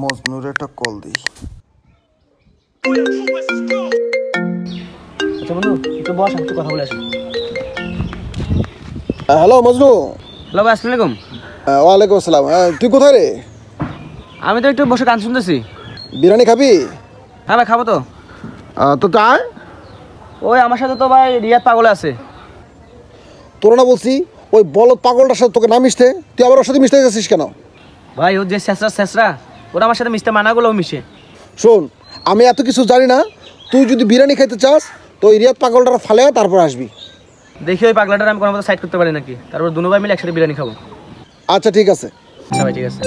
মজনুর একটা কল দিই। আচ্ছা বন্ধু একটু বস, একটু কথা বলে আসি। হ্যালো মজনু। হ্যালো ভাই, আসসালামু আলাইকুম। ওয়ালাইকুম আসসালাম। তুই কোথায় রে? আমি তো একটু বসে গান শুনতেছি। বিরিয়ানি খাবি? হ্যাঁ ভাই খাবো তো। তো তাই ওই আমার সাথে তো ভাই রিয়াদ পাগল আছে। তোর না বলছি ওই বলদ পাগলটার সাথে তোকে না মিশতে, তুই আবার ওর সাথে মিশতে যাচ্ছিস কেন? ভাই ও যে শেষরা ওরা আমার সাথে মিশতে মানা করলেও মিশে। শোন, আমি এত কিছু জানি না। তুই যদি বিরিয়ানি খাইতে চাস তো ওই রিয়াদ পাগলটার ফালে তারপর আসবি। দেখি ওই পাগলাটার আমি কোনো মতো সাইড করতে পারি নাকি, তারপর দুনো ভাই মিলে একসাথে বিরিয়ানি খাবো। আচ্ছা ঠিক আছে। আচ্ছা ভাই ঠিক আছে।